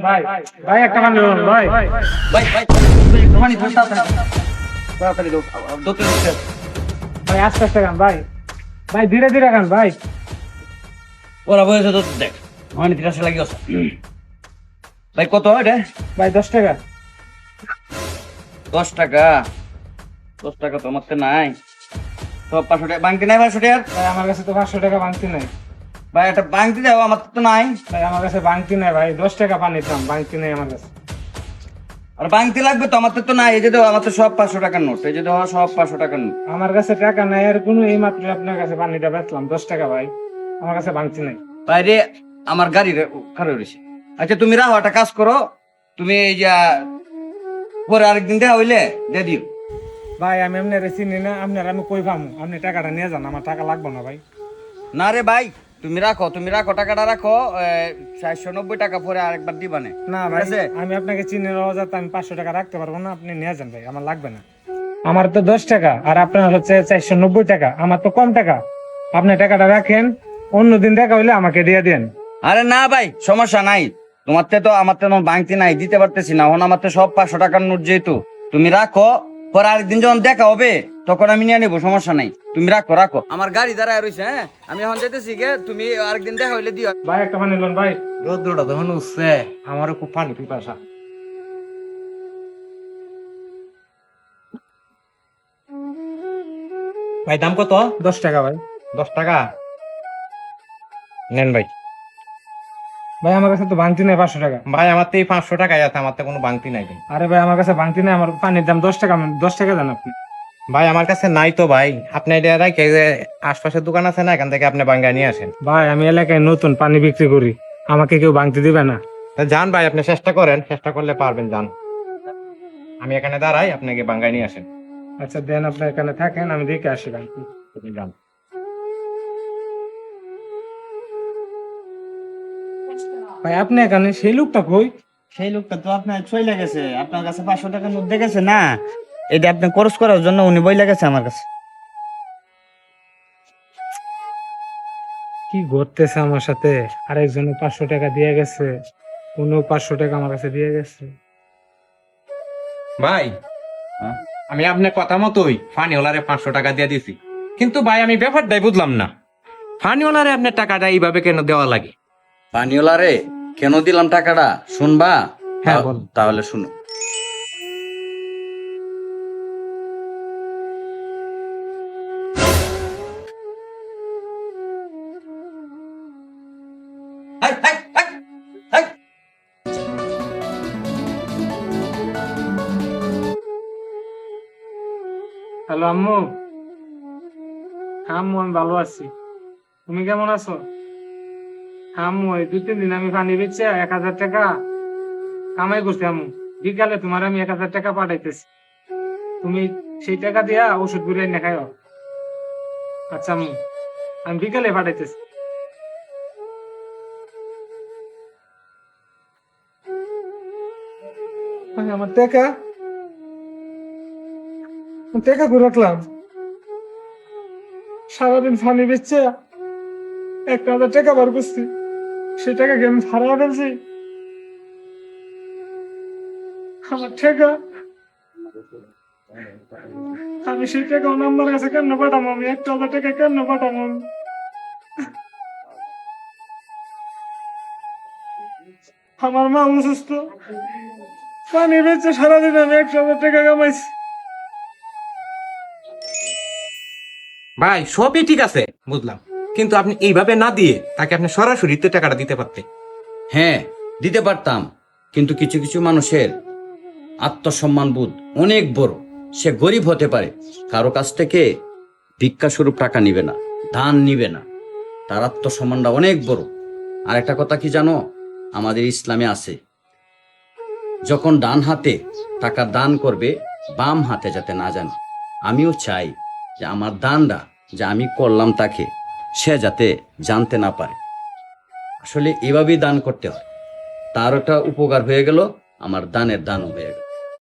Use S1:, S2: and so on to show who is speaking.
S1: ভাই ভাই একটা পানি দেন ভাই।
S2: ভাই ভাই পানি তাড়াতাড়ি দাও দোতে দিচ্ছে।
S1: ভাই আস্তে আস্তে গান ভাই, ভাই ধীরে ধীরে গান ভাই।
S2: ওরা বলেছে তো দেখ মানে 83 লাগি আছে। ভাই কত এটা?
S1: ভাই 10 টাকা।
S2: 10 টাকা। 10 টাকা তো আমার তো নাই। সব 500 টাকা বাংতি নাই 500 টাকা।
S1: ভাই আমার কাছে তো 500 টাকা বাংতি নাই।
S2: ভাই একটা বাংতি দাও আমার তো নাই।
S1: ভাই আমার কাছে বাংতি নাই ভাই, 10 টাকা পানির দাম, বাংতি নাই আমার কাছে।
S2: আর বাংতি লাগবে তো আমার তো নাই। এই যে দাও আমার তো সব 500 টাকার নোট। এই যে দাও সব 500 টাকার নোট।
S1: আমার কাছে টাকা নাই আর কোনো, এই মাত্র আপনার কাছে পানিটা বেচলাম 10 টাকা ভাই, আমার কাছে বাংতি নাই।
S2: বাইরে আমার গাড়ি খারাপ হয়েছে। আচ্ছা তুমি রাখো একটা কাজ করো, তুমি এই যে পরে আরেকদিন দেখা হইলে দিয়ে দিও।
S1: ভাই আমি আপনার চিনি না, আপনার আমি কই পামু? আপনি টাকাটা নিয়ে যান, আমার টাকা লাগবে না ভাই।
S2: না রে ভাই তুমি রাখো টাকাটা রাখো। 490 টাকা পরে আরেকবার দিবানে।
S1: না
S2: ঠিক
S1: ভাই
S2: আছে?
S1: আমি আপনাকে চিনি রওজাত, আমি 500 টাকা রাখতে পারবো না, আপনি নিয়ে যান ভাই, আমার লাগবে না। আমার তো 10 টাকা আর আপনার হচ্ছে 490 টাকা, আমার তো কম টাকা। আপনি টাকাটা রাখেন, অন্যদিন দেখা হইলে আমাকে দিয়ে দেন।
S2: আরে না ভাই সমস্যা নাই। তোমার তো আমার তো বাংতি নাই, দিতে পারতেছি না। এখন আমার তো সব 500 টাকার নোট, যেহেতু তুমি রাখো পরে আরেকদিন যখন দেখা হবে তখন আমি নিয়ে নেবো, সমস্যা নাই। তুমি রাখো আমার গাড়ি দাঁড়ায় রয়েছে। হ্যাঁ আমি এখন যেতেছি গে, তুমি আরেকদিন দেখা হইলে দিও।
S1: ভাই একটা পানি লোন ভাই।
S3: রোদ্রটা তখন উঠছে, আমারও খুব পানি পিপাসা। ভাই দাম কত?
S1: 10 টাকা ভাই।
S3: 10 টাকা নেন ভাই।
S1: ভাই আমার কাছে তো বাংতি নাই 500 টাকা।
S3: ভাই আমার তো এই 500 টাকাই আছে, আমার তো কোনো বাংতি নাই ভাই।
S1: আরে ভাই আমার কাছে বাংতি নাই, আমার পানির দাম 10 টাকা, 10 টাকা দেন আপনি।
S3: ভাই আমার কাছে নাই তো ভাই, আপনি এটা রাখে যে আশপাশের দোকান আছে না, এখান থেকে আপনি বাঙ্গা নিয়ে আসেন।
S1: ভাই আমি এলাকায় নতুন, পানি বিক্রি করি, আমাকে কেউ বাংতি দিবে না।
S3: তা যান ভাই, আপনি চেষ্টা করেন, চেষ্টা করলে পারবেন, যান। আমি এখানে দাঁড়াই, আপনাকে বাঙ্গায় নিয়ে আসেন।
S1: আচ্ছা দেন, আপনি এখানে থাকেন, আমি দেখে আসি বাংতি।
S3: আপনি যান।
S1: ভাই আপনি এখানে, সেই লোকটা কই?
S4: সেই লোকটা তো আপনার চলে গেছে, আপনার কাছে 500 টাকার নোট দেখেছে না, এটা আপনি খরচ করার জন্য উনি বইলা গেছে আমার কাছে।
S1: কি ঘটতেছে আমার সাথে? আরেকজনে 500 টাকা দিয়ে গেছে, উনিও 500 টাকা আমার কাছে দিয়ে গেছে।
S3: ভাই আমি আপনার কথা মতোই ফানিওয়ালারে 500 টাকা দিয়ে দিছি, কিন্তু ভাই আমি ব্যাপারটাই বুঝলাম না, ফানিওয়ালারে আপনার টাকাটা এইভাবে কেন দেওয়া লাগে?
S2: পানিওলা রে কেন দিলাম টাকাটা শুনবা?
S1: হ্যাঁ, বল।
S2: তাহলে শুনো। এই, এই, এই, এই।
S1: হ্যালো আম্মু। হ্যাঁ আম্মু আমি ভালো আছি, তুমি কেমন আছো? হ্যাঁ আম্মু এই 2-3 দিন আমি পানি বেচে 1000 টাকা কামাই করছি আম্মু। বিকালে তোমার আমি 1000 টাকা পাঠাইতেছি, তুমি সেই টাকা দিয়া ওষুধ গুলো এনে খাইও। আচ্ছা আম্মু, আমি বিকালে পাঠাইতেছি। আমার টাকা, টাকা করে রাখলাম, সারাদিন পানি বেচছে 1000 টাকা বার করছি, সেই টাকাকে আমি হারা ফেলছি। আমার টাকা, আমি সেই টাকা আমার কাছে কেন পাঠাবো? আমি 1000 টাকা কেন পাঠাবো? আমার মা অসুস্থ, পানি বেচে সারাদিন আমি 1000 টাকা কামাইছি।
S3: ভাই সবই ঠিক আছে বুঝলাম, কিন্তু আপনি এইভাবে না দিয়ে তাকে আপনি সরাসরি তো টাকাটা দিতে পারতেন।
S2: হ্যাঁ দিতে পারতাম, কিন্তু কিছু কিছু মানুষের আত্মসম্মান বোধ অনেক বড়। সে গরিব হতে পারে, কারো কাছ থেকে ভিক্ষা স্বরূপ টাকা নিবে না, দান নিবে না, তার আত্মসম্মানটা অনেক বড়। আর একটা কথা কি জানো, আমাদের ইসলামে আছে যখন ডান হাতে টাকা দান করবে বাম হাতে যাতে না জানে। আমিও চাই যে আমার দানটা যে আমি করলাম তাকে সে যাতে জানতে না পারে। আসলে এভাবেই দান করতে হয়, তার একটা উপকার হয়ে গেল, আমার দানের দানও হয়ে গেল।